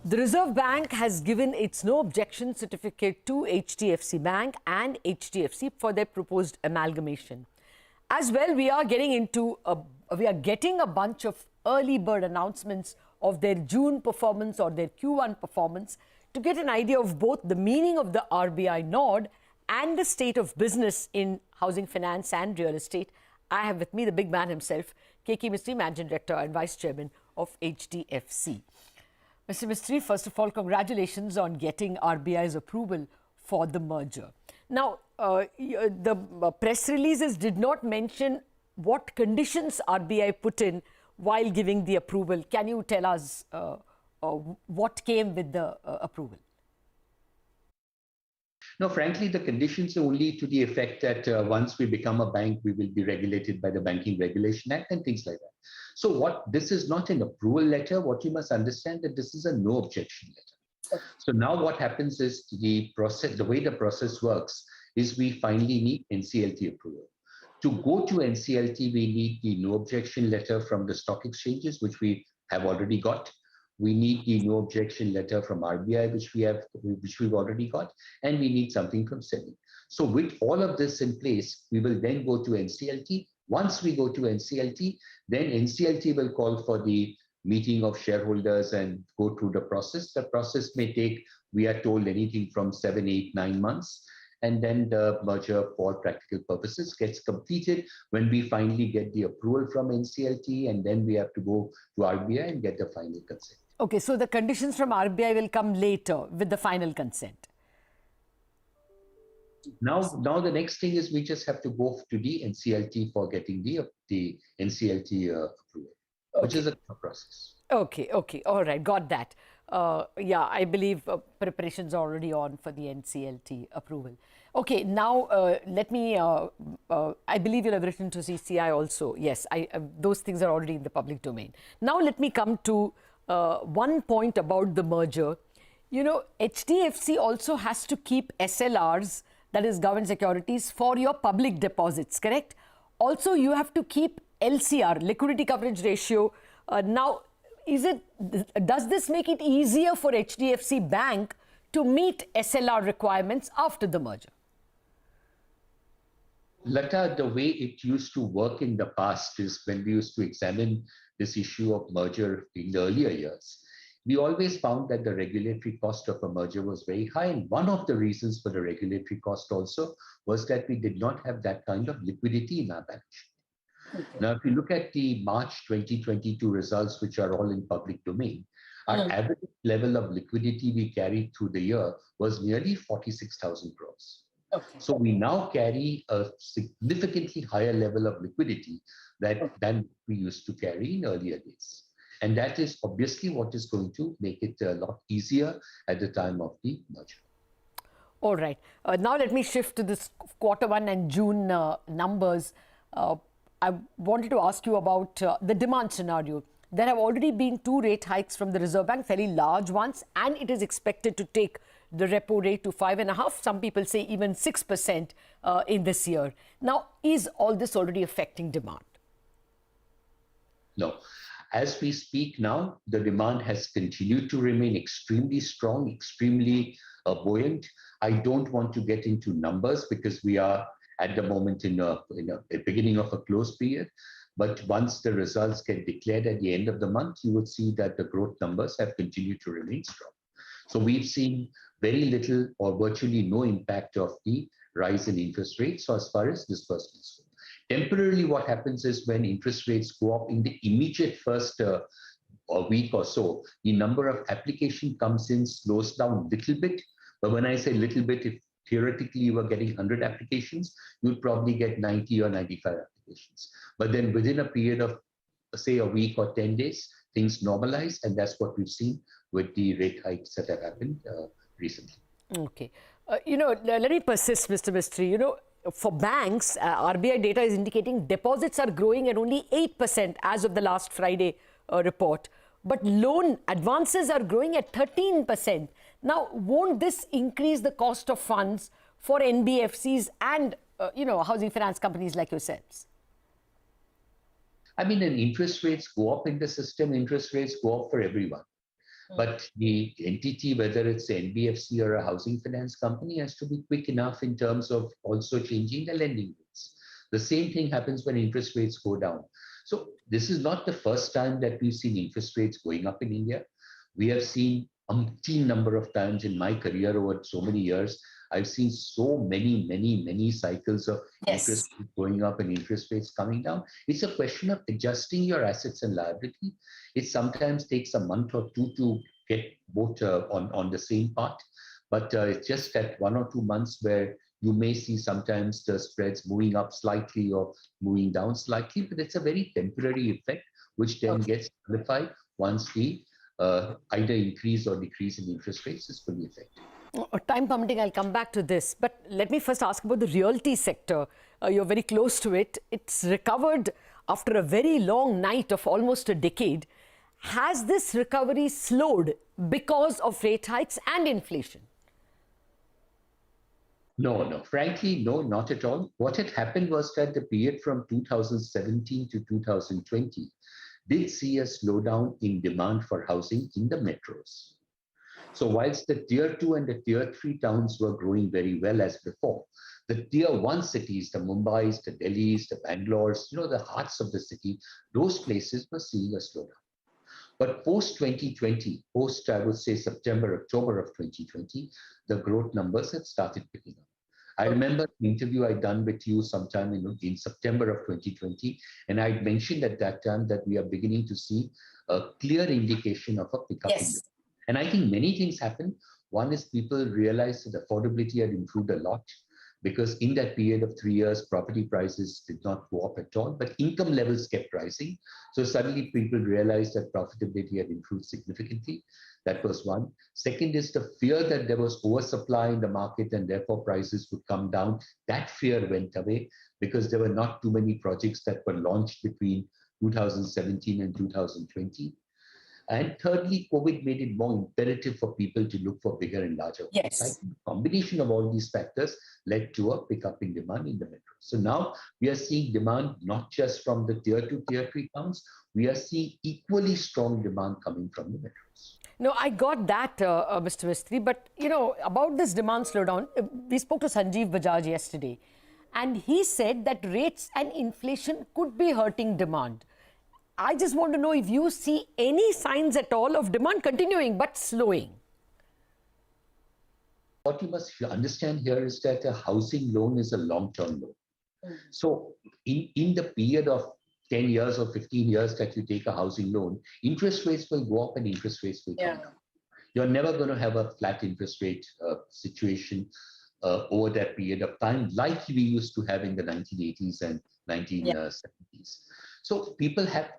The Reserve Bank has given its no objection certificate to HDFC Bank and HDFC for their proposed amalgamation. As well, we are getting a bunch of early bird announcements of their June performance or their Q1 performance to get an idea of both the meaning of the RBI nod and the state of business in housing finance and real estate. I have with me the big man himself, Keki Mistry, Managing Director and Vice Chairman of HDFC. Mr. Mistry, first of all, congratulations on getting RBI's approval for the merger. Now, the press releases did not mention what conditions RBI put in while giving the approval. Can you tell us what came with the approval? No, frankly, the conditions are only to the effect that once we become a bank, we will be regulated by the Banking Regulation Act and things like that. So this is not an approval letter. What you must understand that this is a no objection letter. So now what happens is the way the process works is we finally need NCLT approval. To go to NCLT, we need the no objection letter from the stock exchanges, which we have already got. We need the no objection letter from RBI, which we've already got, and we need something from SEBI. So with all of this in place, we will then go to NCLT. Once we go to NCLT, then NCLT will call for the meeting of shareholders and go through the process. The process may take, we are told, anything from 7, 8, 9 months. And then the merger, for practical purposes, gets completed when we finally get the approval from NCLT, and then we have to go to RBI and get the final consent. Okay, so the conditions from RBI will come later with the final consent. Now the next thing is we just have to go to the NCLT for getting the NCLT approval, which is a process. Okay, all right, got that. Yeah, I believe preparations are already on for the NCLT approval. Okay, now let me, I believe you'll have written to CCI also. Yes, those things are already in the public domain. Now let me come to one point about the merger. You know, HDFC also has to keep SLRs, that is government securities, for your public deposits, correct? Also, you have to keep LCR, liquidity coverage ratio. Now, does this make it easier for HDFC Bank to meet SLR requirements after the merger? Lata, the way it used to work in the past is when we used to examine this issue of merger in the earlier years, we always found that the regulatory cost of a merger was very high. And one of the reasons for the regulatory cost also was that we did not have that kind of liquidity in our balance sheet. Okay. Now, if you look at the March 2022 results, which are all in public domain, our average level of liquidity we carried through the year was nearly 46,000 crores. Okay. So we now carry a significantly higher level of liquidity than we used to carry in earlier days. And that is obviously what is going to make it a lot easier at the time of the merger. All right. Now let me shift to this Q1 and June numbers. I wanted to ask you about the demand scenario. There have already been 2 rate hikes from the Reserve Bank, fairly large ones, and it is expected to take the repo rate to 5.5%. Some people say even 6% in this year. Now, is all this already affecting demand? No. As we speak now, the demand has continued to remain extremely strong, extremely buoyant. I don't want to get into numbers because we are at the moment in a beginning of a close period. But once the results get declared at the end of the month, you will see that the growth numbers have continued to remain strong. So we've seen very little or virtually no impact of the rise in interest rates as far as disbursements go. Temporarily, what happens is when interest rates go up in the immediate first week or so, the number of application comes in, slows down a little bit. But when I say little bit, if theoretically you were getting 100 applications, you'd probably get 90 or 95 applications. But then within a period of, say, a week or 10 days, things normalize. And that's what we've seen with the rate hikes that have happened recently. Okay. You know, let me persist, Mr. Mistry. You know, for banks, RBI data is indicating deposits are growing at only 8% as of the last Friday report. But loan advances are growing at 13%. Now, won't this increase the cost of funds for NBFCs and, you know, housing finance companies like yourselves? I mean, when interest rates go up in the system, interest rates go up for everyone. But the entity, whether it's an NBFC or a housing finance company, has to be quick enough in terms of also changing the lending rates. The same thing happens when interest rates go down. So this is not the first time that we've seen interest rates going up in India. We have seen umpteen number of times in my career over so many years. I've seen so many cycles of interest rates going up and interest rates coming down. It's a question of adjusting your assets and liability. It sometimes takes a month or two to get both on the same path, but it's just that 1 or 2 months where you may see sometimes the spreads moving up slightly or moving down slightly, but it's a very temporary effect, which then gets amplified once the either increase or decrease in interest rates is fully effective. Time permitting, I'll come back to this. But let me first ask about the realty sector. You're very close to it. It's recovered after a very long night of almost a decade. Has this recovery slowed because of rate hikes and inflation? No. Frankly, no, not at all. What had happened was that the period from 2017 to 2020 did see a slowdown in demand for housing in the metros. So whilst the tier 2 and the tier 3 towns were growing very well as before, the tier 1 cities, the Mumbais, the Delhis, the Bangalores, the hearts of the city, those places were seeing a slowdown. But post 2020, post, I would say, September, October of 2020, the growth numbers had started picking up. I remember the interview I'd done with you sometime in September of 2020, and I'd mentioned at that time that we are beginning to see a clear indication of a pickup in demand. And I think many things happened. One is people realized that affordability had improved a lot, because in that period of 3 years, property prices did not go up at all, but income levels kept rising. So suddenly people realized that profitability had improved significantly. That was one. Second is the fear that there was oversupply in the market and therefore prices would come down. That fear went away because there were not too many projects that were launched between 2017 and 2020. And thirdly, COVID made it more imperative for people to look for bigger and larger homes. I think the combination of all these factors led to a pickup in demand in the metro. So now we are seeing demand not just from the tier 2, tier 3 towns, we are seeing equally strong demand coming from the metros. No, I got that, Mr. Mistry, but about this demand slowdown, we spoke to Sanjeev Bajaj yesterday, and he said that rates and inflation could be hurting demand. I just want to know if you see any signs at all of demand continuing but slowing. What you must understand here is that a housing loan is a long-term loan. So in the period of 10 years or 15 years that you take a housing loan, interest rates will go up and interest rates will come down. You're never going to have a flat interest rate situation over that period of time like we used to have in the 1980s and 1970s. So people have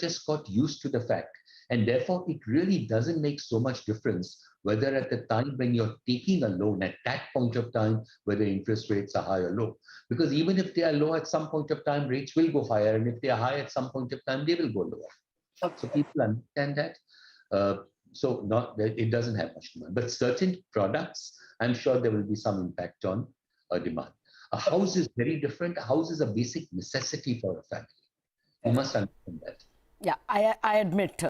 just got used to the fact, and therefore it really doesn't make so much difference whether at the time when you're taking a loan at that point of time, whether interest rates are high or low. Because even if they are low at some point of time, rates will go higher, and if they are high at some point of time, they will go lower. So people understand that. It doesn't have much demand. But certain products, I'm sure there will be some impact on demand. A house is very different. A house is a basic necessity for a family. You must understand that. Yeah, I admit.